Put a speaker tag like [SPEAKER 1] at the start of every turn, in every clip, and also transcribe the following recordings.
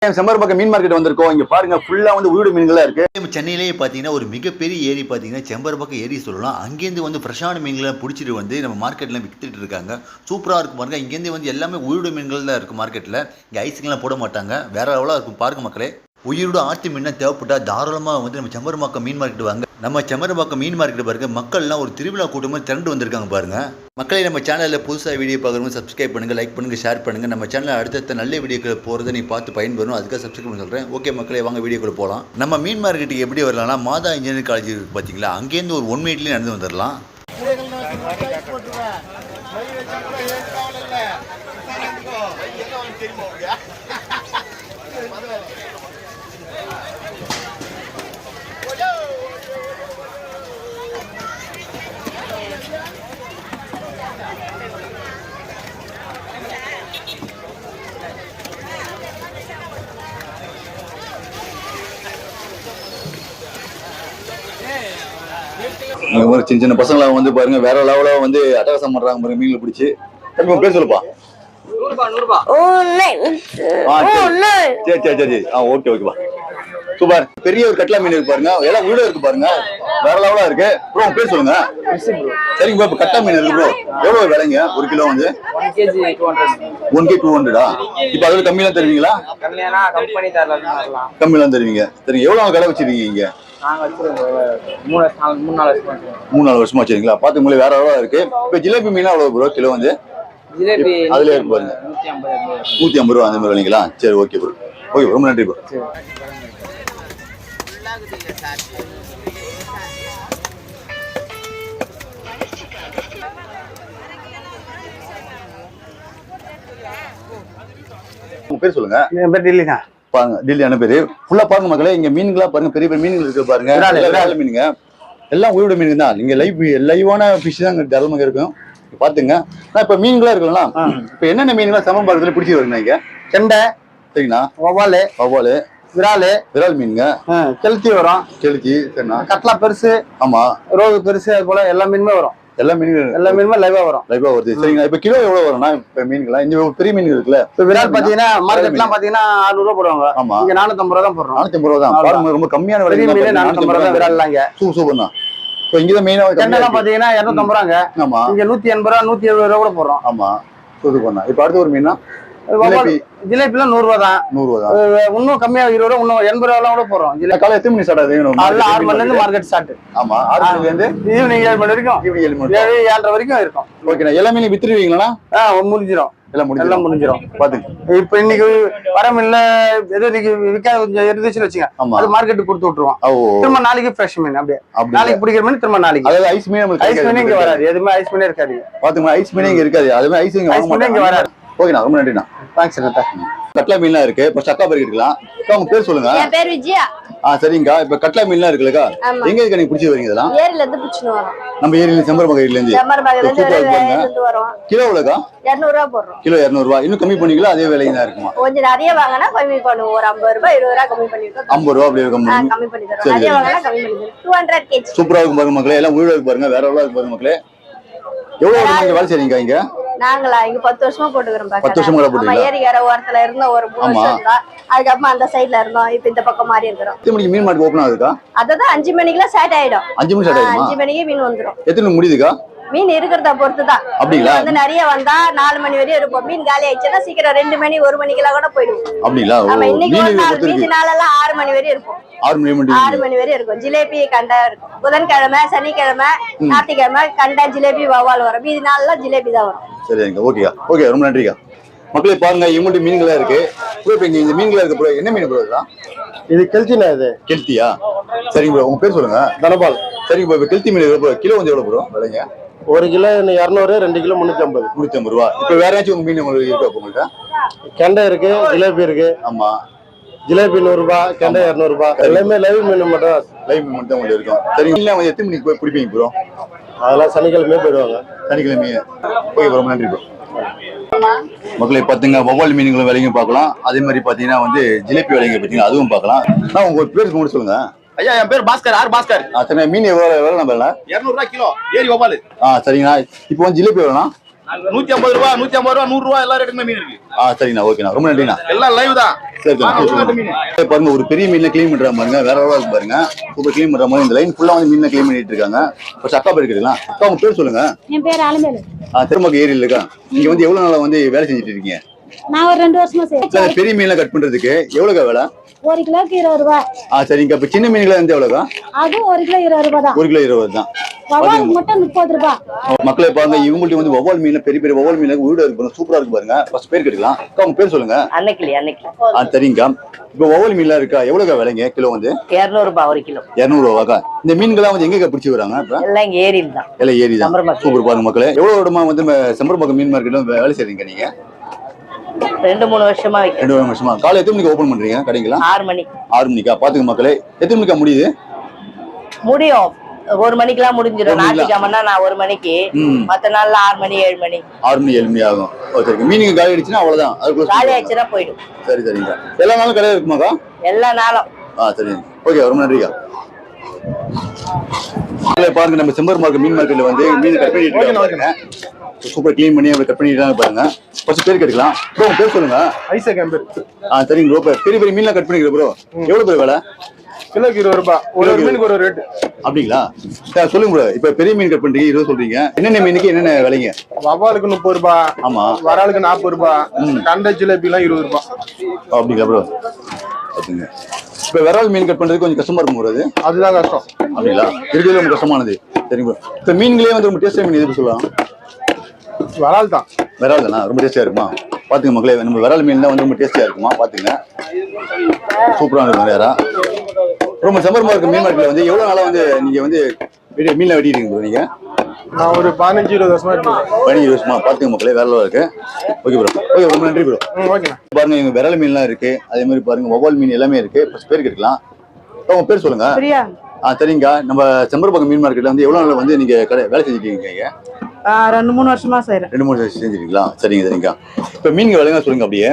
[SPEAKER 1] செம்பரம்பாக்கம் மீன் market வந்திருக்கோம். இங்க பாருங்க ஃபுல்லா வந்து உயிரோட மீன்களா இருக்கு.
[SPEAKER 2] சென்னையிலேயே பார்த்தீங்கன்னா ஒரு மிகப்பெரிய ஏரி பார்த்தீங்கன்னா செம்பரம்பாக்கம் ஏரி சொல்லலாம். அங்கேருந்து வந்து ஃப்ரெஷ்ஷான மீன்களை பிடிச்சிட்டு வந்து நம்ம மார்க்கெட்டில் விற்றுட்டு இருக்காங்க. சூப்பராக இருக்கும் பாருங்க. இங்கேருந்து வந்து எல்லாமே உயிரோட மீன்கள் தான் இருக்கும் மார்க்கெட்டில். இங்கே ஐஸுங்கெல்லாம் போட மாட்டாங்க. வேற லெவலாக இருக்கும் பாருங்க மக்களே. உயிரோட ஆட்டு மீன் தேவைப்பட்டால் தாராளமாக வந்து நம்ம செம்பரம்பாக்கம் மீன் மார்க்கெட் வாங்க. நம்ம செம்பரம்பாக்கம் மீன் மார்க்கெட் பாருங்க, மக்கள்லாம் ஒரு திருவிழா கூட்டம் மாதிரி திரண்டு வந்திருக்காங்க பாருங்க. மக்களை நம்ம சேனலில் புதுசாக வீடியோ பார்க்குறவங்க சப்ஸ்கிரைப் பண்ணுங்கள், லைக் பண்ணுங்கள், ஷேர் பண்ணுங்கள். நம்ம சேனலில் அடுத்தடுத்த நல்ல வீடியோக்கள் போகிறத நீ பார்த்து பயன்பெறும். அதுக்காக சப்ஸ்கிரைப் பண்ண சொல்கிறேன். ஓகே மக்களே, வாங்க வீடியோக்குள்ள போகலாம். நம்ம மீன் மார்க்கெட்டுக்கு எப்படி வரலாம்னா, மாதா இன்ஜினியரிங் காலேஜ் இருக்குது பார்த்தீங்களா, அங்கேருந்து ஒரு 1 மினிட்லேயே நடந்து வந்துடலாம்.
[SPEAKER 1] சின்ன சின்ன பசங்களா வந்து பாருங்க வேற லெவலா வந்து அட்டகாசம் பண்றாங்க பாருங்க மீன்களை பிடிச்சி. பேர் சொல்லுப்பா. சரி சரி சரி. ஓகே ஓகேப்பா, சூப்பர். பெரிய ஒரு கட்லா மீன் இருக்கு பாருங்க, எல்லாம் உள்ள இருக்கு பாருங்க, வேற லெவலா இருக்கு. ப்ரோ உங்க பேர் சொல்லுங்க. சரிங்க ப்ரோ, கட்லா மீன் இருக்கு ப்ரோ. எவ்வளவு விலைங்க ஒரு கிலோ? வந்து
[SPEAKER 3] 1 kg
[SPEAKER 1] 200. இப்ப அதுல கம்மியெல்லாம் தருவீங்களா? கம்மியெல்லாம் தருவீங்க. சரி, எவ்வளவு கடை வச்சிருக்கீங்க இங்க? 3-4 வருஷமா வச்சிருக்கீங்களா? பாத்து உங்களுக்கு வேற எவ்வளவு இருக்கு. இப்ப ஜிலேபி மீனா எவ்வளவு ப்ரோ கிலோ? வந்து
[SPEAKER 3] ஜிலேபி
[SPEAKER 1] அதுல இருக்கு பாருங்க, 150 ரூபா அந்த மாதிரி இல்லைங்களா? சரி ஓகே ப்ரோ, ஓகே, ரொம்ப நன்றி ப்ரோ. உங்க பேர் சொல்லுங்க.
[SPEAKER 3] என் பேர் டில்லினா.
[SPEAKER 1] பாருங்க டில்லியான பேரு. ஃபுல்லா பாருங்க மக்களே, இங்க மீன்களா பாருங்க, பெரிய பெரிய மீன்கள் இருக்கு பாருங்க. விரால் மீனுங்க, எல்லாம் உயிரோட மீன் தான். நீங்க லைவான ஃபிஷ் தான் டெவலப்மெண்ட் இருக்கும். பாத்துங்க. இப்ப மீன்களா இருக்கலாம். இப்ப என்னென்ன மீன்களா செம்பரம்பாக்கத்துல பிடிச்சி வருங்க இங்க?
[SPEAKER 3] கெண்டை,
[SPEAKER 1] சரிங்களா,
[SPEAKER 3] வவ்வாலு, விரால்
[SPEAKER 1] மீனுங்க,
[SPEAKER 3] கெளுத்தி வரும்.
[SPEAKER 1] கெளுத்தி, சரிண்ணா,
[SPEAKER 3] கட்லா பெருசு,
[SPEAKER 1] ஆமா,
[SPEAKER 3] ரோகு பெருசு, அது போல எல்லா மீனுமே வரும். எல்லா மீனுமே லைவா வருது. சரிங்களா, இப்ப கிலோ எவ்வளவு வரும்னா இப்ப மீன்களா? இந்த பெரிய மீன் இருக்குல்ல, இப்ப விரால் பாத்தீங்கன்னா மார்க்கெட்லாம் பாத்தீங்கன்னா 600 ரூபா போடுவாங்க. ஆமா, இங்க 450 ரூபா தான் போடுறோம். 450 ரூபா தான் பாருங்க, ரொம்ப கம்மியான விலை. 450 ரூபா தான் விரால்லாம் இங்க. சூப்பர் தான். சோ இங்க மெயினா கெண்டெல்லாம் பாத்தீங்கன்னா 250 ரூபாங்க. ஆமா, இங்க 180 ரூபா 170 ரூபா கூட போடுறோம். ஆமா, சூப்பர் பண்ணா. இப்ப அடுத்து ஒரு மீனா ஜிலேபிலாம் 100 ரூபா தான். 100 ரூபா தான். இன்னும் கம்மியா 20 ரூபா, இன்னும் 80 ரூபா கூட போறோம். காலை எத்தனை மணி ஸ்டார்ட் ஆகுது? 6 மணில இருந்து மார்க்கெட் ஸ்டார்ட். ஆமா, 6 மணில இருந்து ஈவினிங் 7 மணி வரைக்கும். 7:30 வரைக்கும் இருக்கும். ஓகேண்ணா. எல்லாமே நீ வித்துருவீங்களா? முடிஞ்சிடும், எல்லாம் முடிஞ்சிடும். பாத்துங்க, இப்ப இன்னைக்கு வர மீன்ல எது இன்னைக்கு விற்காத கொஞ்சம் இருந்துச்சுன்னு வச்சுங்க, அது மார்க்கெட்டுக்கு கொடுத்து விட்டுருவோம். திரும்ப நாளைக்கு ஃப்ரெஷ் மீன் அப்படியே நாளைக்கு பிடிக்கிற மீன் திரும்ப நாளைக்கு. அதாவது ஐஸ் மீன் இங்க வராது. எதுவுமே ஐஸ் மீனே இருக்காது. பாத்துங்க, ஐஸ் மீனே இங்க இருக்காது. அதுவே ஐஸ் இங்க வராது. ஓகேண்ணா, ரொம்ப நன்றிண்ணா. தேங்க்ஸ். கட்லா மீன்லாம் இருக்கு. இப்ப சக்கா பறி இருக்கலாம். உங்க பேர் சொல்லுங்க.
[SPEAKER 4] என் பேர் விஜயா.
[SPEAKER 1] சரிங்கக்கா. இப்ப கட்லா மீன்லாம் இருக்குல்லக்கா, எங்க இருக்கு நீங்க பிடிச்சி வரீங்க? இதெல்லாம்
[SPEAKER 4] ஏரியில இருந்து பிடிச்சிட்டு வரோம்.
[SPEAKER 1] நம்ம ஏரியில செம்பரம்பாக்கம் ஏரியில இருந்து
[SPEAKER 4] வரோம்.
[SPEAKER 1] கிலோ எவ்வளவுக்கா?
[SPEAKER 4] 200 ரூபா போடுறோம்.
[SPEAKER 1] கிலோ 200 ரூபா. இன்னும் கம்மி பண்ணிக்கலாம், அதே விலைக்கு தான் இருக்குமா?
[SPEAKER 4] கொஞ்சம் நிறைய வாங்கினா கம்மி பண்ணுவோம். ஒரு 50 ரூபா 20 ரூபா கம்மி பண்ணிருக்கோம்.
[SPEAKER 1] 50 ரூபா அப்படி இருக்கும்.
[SPEAKER 4] கம்மி பண்ணி தரோம். நிறைய வாங்கினா கம்மி பண்ணி தரோம். 200 kg.
[SPEAKER 1] சூப்பரா இருக்கும் பாருங்க மக்களே, எல்லாம் உயிரோட இருக்கு பாருங்க, வேற எவ்வளவு இருக்கு பாருங்க மக்களே. எவ்வளவு வருஷமா வேலை செய்றீங்க இங்க? நாங்களா இங்க 10 வருஷமா போட்டுக்கிறோம். 10 வருஷமா போட்டுக்கிறோம். ஏரியார ஓரத்துல இருந்த ஒரு 3 வருஷம் தான். அதுக்கப்புறம் அந்த சைடுல இருந்தோம். இப்ப இந்த பக்கம் மாறி இருக்கிறோம். எத்தனை மணிக்கு மீன் மார்க்கெட் ஓபன் ஆகுதுக்கா? அதான் 5 மணிக்குலாம் ஸ்டார்ட் ஆயிடும். 5 மணி ஸ்டார்ட் ஆயிடும். 5 மணிக்கு மீன் வந்துரும். எத்தனை மணி முடியுதுக்கா? மீன் இருக்கிறத பொறுத்து தான். அப்படிங்களா? வந்து நிறைய வந்தா 4 மணி வரையும் இருப்போம். மீன் காலி ஆயிடுச்சுன்னா சீக்கிரம் 2 மணி 1 மணிக்கெல்லாம் கூட போயிடுவோம். அப்படிங்களா? ஆமா, இன்னைக்கு ஒரு நாள் மீதி நாளெல்லாம் 6 மணி வரையும் இருக்கும். 6 மணி வரையும் இருக்கும். ஜிலேபி கண்டை இருக்கும். புதன்கிழமை, சனிக்கிழமை, ஞாயிற்றுக்கிழமை கண்டை ஜிலேபி வவ்வால் வரும். மீதி நாளெல்லாம் ஜிலேபி தான் வரும். சரிங்க, ஓகேக்கா. ஓகே, ரொம்ப நன்றிக்கா. மக்களே பாருங்க, இவங்கள்ட்ட மீன்களா இருக்கு. இந்த மீன்களா இருக்கு ப்ரோ. என்ன மீன் ப்ரோ இதெல்லாம்? இது கெல்த்தினா. இது கெல்த்தியா? சரிங்க ப்ரோ, உங்க பேர் சொல்லுங்க. தனபால். சரிங்க ப்ரோ, இப்ப கெல்த்தி மீன் எவ்வளவு கிலோ? வந்து எவ்வளவு ப்ரோ விலைங்க? 1 கிலோ 200, 2 கிலோ 350 ரூபா. இப்ப வேற ஏதாச்சும் உங்க மீன் உங்களுக்கு இருக்கா? உங்கள்கிட்ட கெண்டை இருக்கு, ஜிலேபி இருக்கு. ஆமா, ஜிலேபி 100 ரூபா, கெண்டை 200 ரூபா. எல்லாமே லைவ் மீன் மட்டும். லைவ் மீன் மட்டும் உங்களுக்கு இருக்கும். சரி, நீங்க எத்தனை மணிக்கு போய் பிடிப்பீங்க ப்ரோ? அதெல்லாம் சனிக்கிழமையே போயிடுவாங்க. சனிக்கிழமையே. ஓகே, ரொம்ப நன்றி ப்ரோ. மக்களை பாத்தீங்க, வவ்வால் மீன்களும் விலையும் பார்க்கலாம். அதே மாதிரி பாத்தீங்கன்னா வந்து ஜிலேபி விலைங்க பாத்தீங்கன்னா அதுவும் பார்க்கலாம். உங்க பேருக்கு மட்டும் சொல்லுங்க.
[SPEAKER 5] ஐயா, என் பேர் பாஸ்கர். ஆர் பாஸ்கர்.
[SPEAKER 1] சரி, மீன் எவ்வளவு நம்ம
[SPEAKER 5] 200 ரூபாய் கிலோ ஏரி வவ்வால்.
[SPEAKER 1] சரிங்கண்ணா. இப்போ வந்து ஜிலேபி எவ்வளோண்ணா?
[SPEAKER 5] 150 ரூபா 150 ரூபா 100 ரூபா எல்லா ரேட்டுமே மீன் இருக்கு.
[SPEAKER 2] சரிண்ணா, ஓகேண்ணா, ரொம்ப நன்றிண்ணா.
[SPEAKER 5] எல்லாம் லைவ் தான்.
[SPEAKER 2] சரி பாருங்க, ஒரு பெரிய மீன்ல கிளீன் பண்ற பாருங்க, வேற எவ்வளவு இருக்கு பாருங்க. சூப்பர் கிளீன் பண்ற மாதிரி இந்த லைன் ஃபுல்லா வந்து மீன் கிளீன் பண்ணிட்டு இருக்காங்க. ஃபர்ஸ்ட் அக்கா பேர் கேட்கலாம். அக்கா உங்க பேர் சொல்லுங்க.
[SPEAKER 6] என் பேர் ஆலமேலு.
[SPEAKER 2] திருமக்கு ஏரியில் இருக்கா. இங்க வந்து எவ்வளவு நாளா வந்து வேலை செஞ்சுட்டு இருக்கீங்க?
[SPEAKER 6] நான் ஒரு 2 வருஷமா செய்யறேன்.
[SPEAKER 2] பெரிய மீன்ல கட் பண்றதுக்கு எவ்வளவுக்கா வேலை?
[SPEAKER 6] 1 கிலோக்கு 20 ரூபாய்.
[SPEAKER 2] சரிங்க. அப்ப சின்ன மீன்ல வந்து எவ்வளவுக்கா?
[SPEAKER 6] அதுவும் 1 கிலோ 20 ரூபாய் தான்.
[SPEAKER 2] 1 கிலோ 20 தான்.
[SPEAKER 6] வவ்வால் மட்டும் 30 ரூபாய்.
[SPEAKER 2] மக்களை பாருங்க, இவங்கள்ட்ட வந்து வவ்வால் மீன்ல பெரிய பெரிய வவ்வால் மீன் வீடு இருக்கு, சூப்பரா இருக்கு பாருங்க. ஃபர்ஸ்ட் பேர் கேட்கலாம். அக்கா உங்க பேர் சொல்லுங்க.
[SPEAKER 7] அன்னைக்கு
[SPEAKER 2] சரிங்கக்கா. இப்ப வவ்வால் மீன்லாம் இருக்கா, எவ்வளவுக்கா விலைங்க கிலோ வந்து?
[SPEAKER 7] 200 ரூபாய் 1 கிலோ.
[SPEAKER 2] 200 ரூபாக்கா. இந்த மீன்கள்லாம் வந்து எங்க பிடிச்சி வராங்க?
[SPEAKER 7] எல்லாம் இங்க ஏரியில் தான்.
[SPEAKER 2] எல்லாம் ஏரி தான். சூப்பர் பாருங்க மக்களே. எவ்வளவு வருடமா வந்து செம்பரம்பாக்கம் மீன் மார்க்கெட்ல வேலை செய்றீங்க நீங்க?
[SPEAKER 7] 2-3 வருஷமா வைக்கிறேன்.
[SPEAKER 2] 2 வருஷமா. காலை எத்தனை மணிக்கு ஓபன் பண்றீங்க கடைங்களா?
[SPEAKER 7] 6 மணி.
[SPEAKER 2] 6 மணிக்கா? பாத்துங்க மக்களே, எத்தனை மணிக்கா முடியுது?
[SPEAKER 7] முடியும் 1 மணிக்கெல்லாம் முடிஞ்சிடும். ஞாயிற்றுக்கிழமைனா நான் 1 மணிக்கு, மத்த நாள்ல 6 மணி 7 மணி. 6
[SPEAKER 2] மணி 7 மணி ஆகும். சரி, மீனுக்கு காலி ஆயிடுச்சுன்னா அவ்வளவுதான். அதுக்குள்ள
[SPEAKER 7] காலி ஆயிடுச்சுன்னா போயிடும்.
[SPEAKER 2] சரி சரிங்க. எல்லா நாளும் கடையில இருக்குமாக்கா?
[SPEAKER 7] எல்லா நாளும்.
[SPEAKER 2] சரி, ஓகே, ரொம்ப நன்றிக்கா. பாருங்க, நம்ம செம்பரம்பாக்கம் மீன் மார்க்கெட்ல வந்து மீன் கட் பண்ணிட்டு இருக்காங்க. சூப்பர் கிளீன் பண்ணி கட் பண்ணிட்டு பாருங்க. ஃபர்ஸ்ட் பேர் கேட்கலாம். ப்ரோ உங்க பேர் சொல்லுங்க.
[SPEAKER 3] ஐசக் என் பேர்.
[SPEAKER 2] சரிங்க ப்ரோ. பெரிய பெரிய மீன்லாம் கட் பண்ணிக்கிறேன் ப்ரோ. எவ்வளவு பேர் வேலை?
[SPEAKER 3] கிலோக்கு 20 ரூபாய். ஒரு மீனுக்கு ஒரு ரேட்.
[SPEAKER 2] அப்படிங்களா? சொல்லுங்க ப்ரோ. இப்ப பெரிய மீன் கட் பண்றீங்க 20 சொல்றீங்க. என்னென்ன மீனுக்கு என்னென்ன விலைங்க?
[SPEAKER 3] வவ்வாலுக்கு 30 ரூபாய்.
[SPEAKER 2] ஆமா.
[SPEAKER 3] வராலுக்கு 40 ரூபாய். கண்ட ஜிலேபி எல்லாம் 20 ரூபாய்.
[SPEAKER 2] அப்படிங்களா ப்ரோ? ஓகேங்க. இப்ப விரால் மீன் கட் பண்றது கொஞ்சம் கஷ்டமா இருக்கும் ப்ரோ.
[SPEAKER 3] அதுதான் கஷ்டம்.
[SPEAKER 2] அப்படிங்களா? இருக்கிறது ரொம்ப கஷ்டமானது. சரிங்க ப்ரோ. இப்ப மீன்களே வந்து ரொம்ப டேஸ்டா மீன் எது சொல்லலாம்?
[SPEAKER 3] விரால் தான்.
[SPEAKER 2] விரால் தானா? ரொம்ப டேஸ்டியா இருக்குமா? பாத்துங்க மக்களே, நம்ம விரால் மீன் தான் வந்து ரொம்ப டேஸ்டியா இருக்குமா? பாத்துங்க, சூப்பரா இருக்கும். வேற ரொம்ப செம்பரம்பாக்கம் மீன் மார்க்கெட்ல வந்து எவ்வளவு நாளா வந்து நீங்க வந்து மீன்ல வெட்டிட்டு ப்ரோ? நீங்க
[SPEAKER 3] நான் ஒரு 15-20 வருஷமா இருக்கேன்.
[SPEAKER 2] 15 வருஷமா. பாத்துங்க மக்களே, வேற லெவலா இருக்கு. Okay bro. ஓகே, ரொம்ப நன்றி ப்ரோ.
[SPEAKER 3] ஓகே.
[SPEAKER 2] பாருங்க, இங்க விரால் மீன்லாம் இருக்கு. அதே மாதிரி பாருங்க வவ்வால் மீன் எல்லாமே இருக்கு. ஃபர்ஸ்ட் பேர் கேட்கலாம். உங்க பேர் சொல்லுங்க.
[SPEAKER 8] பிரியா.
[SPEAKER 2] சரிங்க. நம்ம செம்பரம்பாக்கம் மீன் மார்க்கெட்ல வந்து எவ்வளவு நாள் வந்து நீங்க வேலை செஞ்சுட்டு இருக்கீங்க?
[SPEAKER 8] 2-3 வருஷமா செய்யறேன்.
[SPEAKER 2] 2-3 வருஷம் செஞ்சிருக்கீங்களா? சரிங்க சரிங்க. இப்ப மீன்கள் விலைங்க சொல்லுங்க அப்படியே.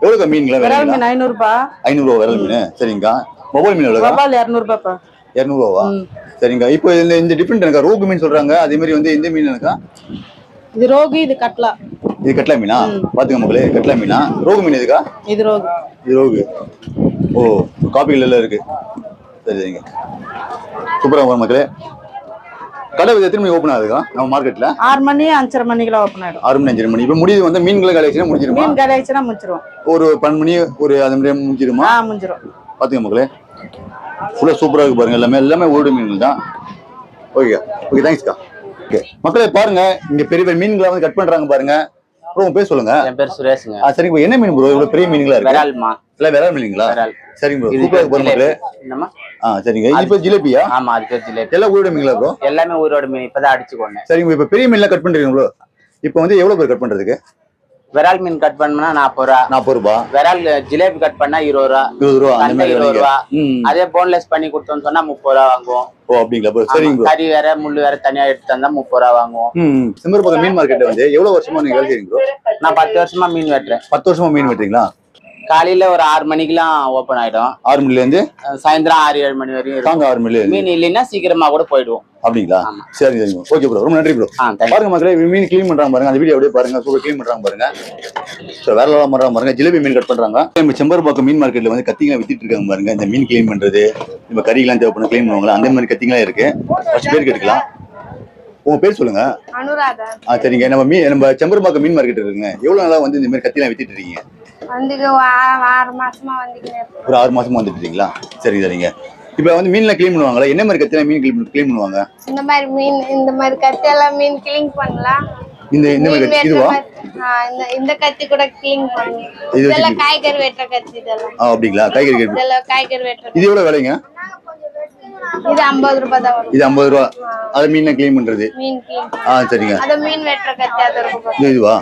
[SPEAKER 2] எவ்வளவு மீன்களா?
[SPEAKER 8] விரால் மீன் 500 ரூபாய்.
[SPEAKER 2] 500 ரூபாய் விரால் மீன். சரிங்க. வவ்வால் மீன் எவ்வளவு?
[SPEAKER 8] வவ்வால் 200 ரூபாய்ப்பா.
[SPEAKER 2] 200 ரூபாவா? சரிங்க. இப்போ இந்த டிஃபரெண்ட் இருக்கா? ரோகு மீன் சொல்றாங்க, அதே மாதிரி வந்து இந்த மீன் இருக்கா?
[SPEAKER 8] இது ரோகு, இது கட்லா.
[SPEAKER 2] இது கட்லா மீனா? பாத்துங்க மக்களே, கட்லா மீனா? ரோகு மீன் எதுக்கா?
[SPEAKER 8] இது ரோகு.
[SPEAKER 2] இது ரோகு. ஓ, காப்பிகள் எல்லாம் இருக்கு. சரி சரிங்க. சூப்பரா வரும் மக்களே. கடை எத்தனை மணி ஓப்பன் ஆகுதுக்கா நம்ம மார்க்கெட்ல?
[SPEAKER 8] 6 மணி 5:30 மணிக்கெல்லாம் ஓப்பன் ஆயிடும்.
[SPEAKER 2] 6 மணி 5 மணி. இப்ப முடியுது வந்து மீன்களை கடை ஆயிடுச்சுன்னா முடிஞ்சிருமா?
[SPEAKER 8] மீன் கடை ஆயிடுச்சுன்னா முடிச்சிரும்.
[SPEAKER 2] ஒரு 12 மணி ஒரு அது மாதிரி முடிஞ்சிருமா?
[SPEAKER 8] முடிஞ்சிரும்.
[SPEAKER 2] பாத்துங்க மக்களே, ஃபுல்லா சூப்பரா இருக்கு பாருங்க. எல்லாமே ஓடு மீன்கள் தான். Okay okay, தேங்க்ஸ்க்கா. ஓகே மக்களே, பாருங்க இங்க பெரிய பெரிய மீன்களை வந்து கட் பண்றாங்க பாருங்க. ப்ரோ உங்க பேர் சொல்லுங்க.
[SPEAKER 7] என் பேர் சுரேஷ்ங்க.
[SPEAKER 2] சரிங்க ப்ரோ. என்ன மீன் ப்ரோ இவ்வளவு பெரிய மீன்களா இருக்கு?
[SPEAKER 7] விரால்மா.
[SPEAKER 2] இல்ல விரால் மீனுங்களா?
[SPEAKER 7] விரால்.
[SPEAKER 2] சரிங்க ப்ரோ. சூப்பரா இருக்கு பாருங்க.
[SPEAKER 7] என்னமா?
[SPEAKER 2] சரிங்க. இது பேர் ஜிலேபியா?
[SPEAKER 7] ஆமா, அது பேர் ஜிலேபி.
[SPEAKER 2] எல்லாம் ஊரோட மீன்களா ப்ரோ?
[SPEAKER 7] எல்லாமே ஊரோட மீன். இப்பதான் அடிச்சுக்கோங்க.
[SPEAKER 2] சரிங்க. இப்ப பெரிய மீன்லாம் கட் பண்றீங்க ப்ரோ. இப்போ வந்து எவ்வளவு பேர் கட் பண்றதுக்கு?
[SPEAKER 7] விரால் மீன் கட் பண்ணா 40 ரூபா.
[SPEAKER 2] 40 ரூபாய்.
[SPEAKER 7] விரால் ஜிலேபி கட் பண்ணா 20 ரூபா.
[SPEAKER 2] 20 ரூபா. அந்த மாதிரி
[SPEAKER 7] 20 ரூபா. அதே போன்லெஸ் பண்ணி கொடுத்தோம்னு சொன்னா 30 ரூபா வாங்குவோம்.
[SPEAKER 2] ஓ அப்படிங்களா ப்ரோ? சரிங்க ப்ரோ.
[SPEAKER 7] கறி வேற முள்ளு வேற தனியா எடுத்து தந்தா 30 ரூபா வாங்குவோம்.
[SPEAKER 2] செம்பரம்பாக்கம் மீன் மார்க்கெட் வந்து எவ்வளவு வருஷமா நீங்க வேலை செய்றீங்க ப்ரோ?
[SPEAKER 7] நான் 10 வருஷமா மீன் வெட்டுறேன்.
[SPEAKER 2] 10 வருஷமா மீன் வெட்டுறீங்களா?
[SPEAKER 7] காலையில ஒரு 6 மணிக்கெல்லாம் ஓபன் ஆயிடும்.
[SPEAKER 2] 6 மணில இருந்து
[SPEAKER 7] சாயந்தரம் 6-7 மணி வரையும்.
[SPEAKER 2] 6 மணில
[SPEAKER 7] மீன் இல்லைன்னா சீக்கிரமா கூட போயிடுவோம்.
[SPEAKER 2] அப்படிங்களா? சரி சரிங்க. ஓகே ப்ரோ, ரொம்ப நன்றி ப்ரோ. பாருங்க மக்களே, மீன் கிளீன் பண்றாங்க பாருங்க. அந்த வீடியோ அப்படியே பாருங்க. சூப்பர் கிளீன் பண்றாங்க பாருங்க. வேற லெவலா பண்றாங்க பாருங்க. ஜிலேபி மீன் கட் பண்றாங்க. நம்ம செம்பரம்பாக்கம் மீன் மார்க்கெட்ல வந்து கத்திங்க வித்துட்டு இருக்காங்க பாருங்க. இந்த மீன் கிளீன் பண்றது, நம்ம கறிகளாம் தேவைப்படும் கிளீன் பண்ணுவாங்களா, அந்த மாதிரி கத்திங்களா இருக்கு. ஃபர்ஸ்ட் பேர் கேட்கலாம். உங்க பேர் சொல்லுங்க.
[SPEAKER 4] அனுராதா.
[SPEAKER 2] சரிங்க. நம்ம செம்பரம்பாக்கம் மீன் மார்க்கெட் இருக்குங்க. எவ்வளவு நாளா வந்து இந்த மாதிரி கத்திலாம் வித்துட்டு இருக்கீங்க?
[SPEAKER 4] வந்து 6 மாசமா வந்துக்கிறேன்.
[SPEAKER 2] ஒரு 6 மாசமா வந்துட்டு இருக்கீங்களா? சரி சரிங்க. இப்ப வந்து மீன்ல கிளீன் பண்ணுவாங்களா? என்ன மாதிரி கத்திலாம் மீன் கிளீன் பண்ணுவாங்க?
[SPEAKER 4] இந்த மாதிரி மீன், இந்த மாதிரி கத்தி எல்லாம் மீன் கிளீன் பண்ணலாம்.
[SPEAKER 2] இந்த மாதிரி கத்தி இதுவா?
[SPEAKER 4] இந்த கத்தி கூட கிளீன் பண்ணுவோம். இதெல்லாம் காய்கறி வெட்டுற கத்தி. இதெல்லாம்
[SPEAKER 2] அப்படிங்களா? காய்கறி
[SPEAKER 4] இதெல்லாம் காய்கறி வெட்டுற.
[SPEAKER 2] இது எவ்வளவு விலைங்க?
[SPEAKER 4] இது 50 ரூபாய் தான் வரும்.
[SPEAKER 2] இது 50 ரூபா. அது மீன் கிளீன் பண்றது.
[SPEAKER 4] மீன் கிளீன்.
[SPEAKER 2] சரிங்க.
[SPEAKER 4] அது மீன் வெட்டுற கத்தி. அது ரூபாய்.
[SPEAKER 2] இதுவா?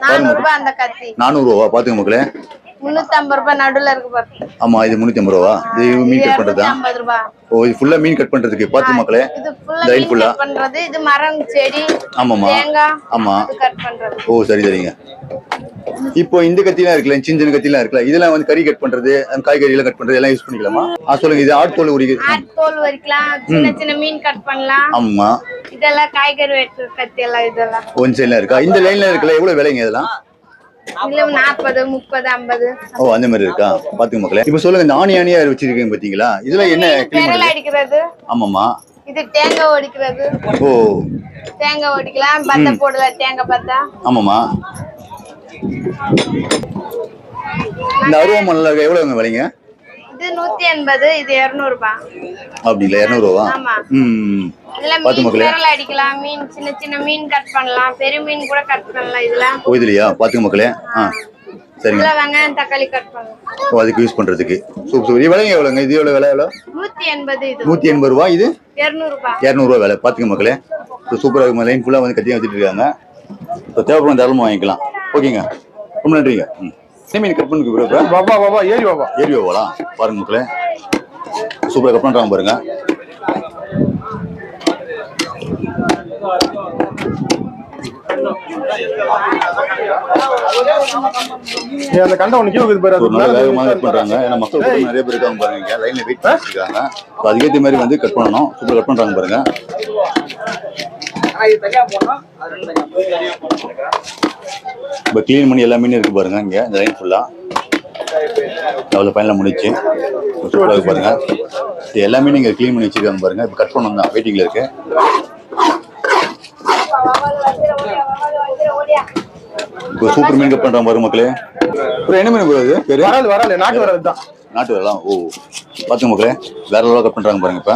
[SPEAKER 4] 400 ரூபாய் அந்த கத்தி.
[SPEAKER 2] 400 ரூபா. பாத்துங்க மக்களே.
[SPEAKER 4] 350 ரூபாய் நடுவுல இருக்கு பாருங்க.
[SPEAKER 2] ஆமா, இது 350 ரூபா. இது மீன் கட் பண்றதா?
[SPEAKER 4] 50 ரூபாய்.
[SPEAKER 2] ஓ, இது ஃபுல்லா மீன் கட் பண்றதுக்கு. பாத்து மக்களே,
[SPEAKER 4] இது ஃபுல்லா கட் பண்றது. இது மரம், செடி,
[SPEAKER 2] ஆமாமா,
[SPEAKER 4] தேங்காய்.
[SPEAKER 2] ஆமா,
[SPEAKER 4] கட் பண்றது.
[SPEAKER 2] ஓ சரி சரிங்க. இப்போ இந்த கத்திலாம் இருக்குல்ல, சின்ன சின்ன கத்திலாம் இருக்குல்ல, இதெல்லாம் வந்து கறி கட் பண்றது, காய்கறி எல்லாம் கட் பண்றது எல்லாம் யூஸ் பண்ணிக்கலாமா? சொல்லுங்க. இது ஆட்தோல் உரிக்கிறது.
[SPEAKER 4] ஆட்தோல் உரிக்கலாம், சின்ன சின்ன மீன் கட் பண்ணலாம்.
[SPEAKER 2] ஆமா.
[SPEAKER 4] இதெல்லாம் காய்கறி வெட்டுற கத்தி எல்லாம் இதெல்லாம்
[SPEAKER 2] ஒன் சைடுல இருக்கா? இந்த லைன்ல இருக்குல்ல, எவ்வளவு விலைங்க இதெல்லாம்?
[SPEAKER 4] இல்ல 40, 30, 50.
[SPEAKER 2] ஓ, அந்த மாதிரி இருக்கா? பாத்துங்க மக்களே. இப்ப சொல்லுங்க, இந்த ஆணியா வச்சிருக்கீங்க பாத்தீங்களா? இதெல்லாம் என்ன
[SPEAKER 4] பெரல் அடிக்கிறது?
[SPEAKER 2] ஆமாமா. இது
[SPEAKER 4] தேங்காய் ஒடிக்கிறது.
[SPEAKER 2] ஓ,
[SPEAKER 4] தேங்காய் ஒடிக்கலாம். பத்த போடல, தேங்காய் பத்தா.
[SPEAKER 2] ஆமாமா. இந்த அருவாமனைல எவ்வளவுங்க விலைங்க?
[SPEAKER 4] இது 180, இது 200 ரூபாய்.
[SPEAKER 2] அப்படிங்களா? 200 ரூபா?
[SPEAKER 4] ஆமா. இதுல
[SPEAKER 2] பாத்து
[SPEAKER 4] மீன்
[SPEAKER 2] மக்களே.
[SPEAKER 4] பெரல் அடிக்கலாம், மீன் சின்ன சின்ன மீன் கட் பண்ணலாம், பெரிய மீன் கூட கட் பண்ணலாம். இதெல்லாம்
[SPEAKER 2] இதுலயா? பாத்துங்க மக்களே. சரிங்க.
[SPEAKER 4] இதுல வெங்காயம் தக்காளி கட் பண்ணலாம்.
[SPEAKER 2] ஓ, அதுக்கு யூஸ் பண்றதுக்கு. சூப்பர். இது விலைங்க எவ்வளவுங்க? இது எவ்வளவு விலை? எவ்வளவு?
[SPEAKER 4] 180. இது
[SPEAKER 2] 180 ரூபா. இது
[SPEAKER 4] 200 ரூபாய்.
[SPEAKER 2] 200 ரூபா விலை. பாத்துங்க மக்களே. சூப்பரா இருக்கு. லைன் ஃபுல்லா வந்து கத்தியா வச்சுட்டு இருக்காங்க. இப்போ தேவைப்படும் தாராளமா வாங்கிக்கலாம். ஓகேங்க, ரொம்ப நன்றிங்க. மீன் கட் பண்ணுங்க ப்ரோ.
[SPEAKER 3] பாபா பாபா ஏரி பாபா
[SPEAKER 2] ஏரி பாபாலா? பாருங்க மக்களே, சூப்பரா கட் பண்றாங்க பாருங்க.
[SPEAKER 3] அந்த கண்ட ஒண்ணு கியூ இருக்குது பாரு.
[SPEAKER 2] நல்ல வேகமா கட் பண்றாங்க. ஏன்னா மக்கள் கூட நிறைய பேர் இருக்காங்க பாருங்க. லைன்ல வெயிட் பண்ணிட்டு இருக்காங்க. அதுக்கேற்ற மாதிரி வந்து கட் பண்ணணும். சூப்பரா கட் பண்றாங்க பாருங்க. இப்போ கிளீன் பண்ணி எல்லா மீனும் இருக்கு பாருங்க. இங்க இந்த லைன் ஃபுல்லா அவ்வளோ ஃபைனலாக முடிச்சு சூப்பராக இருக்கு பாருங்க. இது எல்லா மீனும் இங்கே க்ளீன் பண்ணி வச்சிருக்காங்க பாருங்க. இப்போ கட் பண்ணணும் தான், வெயிட்டிங்ல இருக்கு. இப்போ சூப்பர் மீன் கட் பண்றாங்க பாருங்க மக்களே. அப்புறம் என்ன மீன் போகுது? பேரு
[SPEAKER 3] வராது, நாட்டு வராது தான்.
[SPEAKER 2] நாட்டு வரலாம். ஓ, பாத்துங்க மக்களே, வேற லெவலில் கட் பண்றாங்க பாருங்க. இப்ப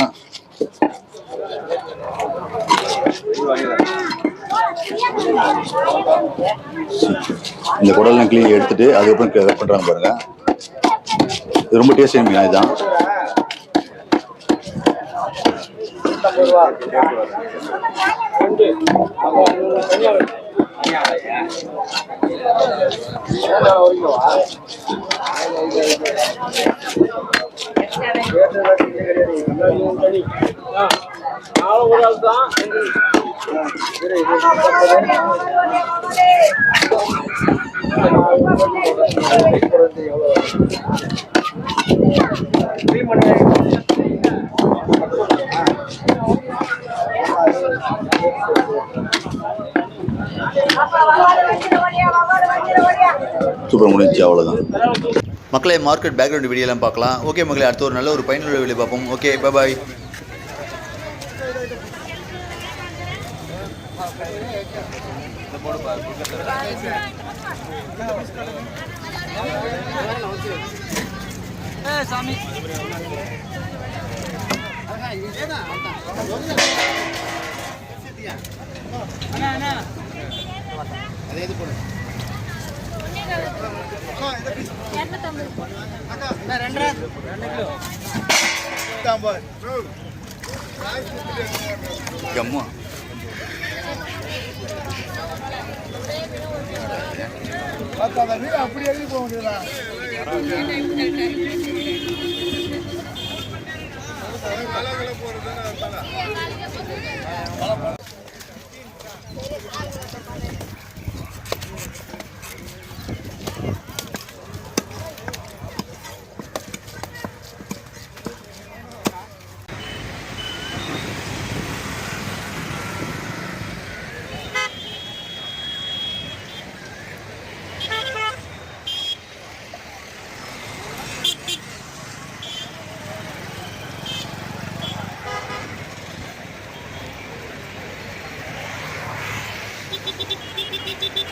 [SPEAKER 2] இந்த குடல்லாம் கிளீன் எடுத்துட்டு அதுக்கப்புறம் கட் பண்றாங்க பாருங்க. இது ரொம்ப டேஸ்டியான மீன். இதுதான் சூப்பர் முடிஞ்சு. அவ்வளோதான் மக்களே. மார்க்கெட் பேக்ரவுண்ட் வீடியோலாம் பார்க்கலாம். ஓகே மக்களே, அடுத்த ஒரு நல்ல ஒரு பயனுள்ள வீடியோ பார்ப்போம். ஓகே, பாய். Gamma.
[SPEAKER 3] அப்படி எழுதி போக முடியல.